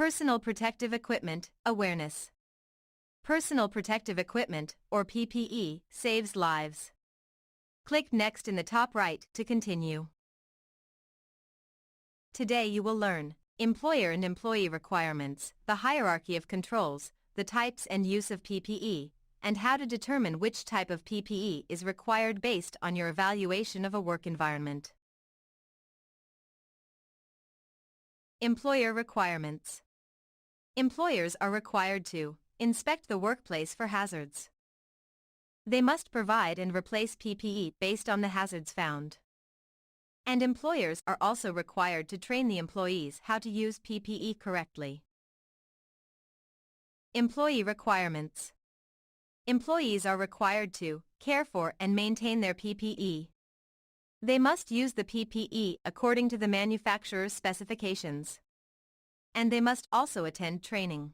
Personal protective equipment awareness. Personal protective equipment, or PPE, saves lives. Click Next in the top right to continue. Today you will learn employer and employee requirements, the hierarchy of controls, the types and use of PPE, and how to determine which type of PPE is required based on your evaluation of a work environment. Employer requirements. Employers are required to inspect the workplace for hazards. They must provide and replace PPE based on the hazards found. And employers are also required to train the employees how to use PPE correctly. Employee requirements. Employees are required to care for and maintain their PPE. They must use the PPE according to the manufacturer's specifications. And they must also attend training.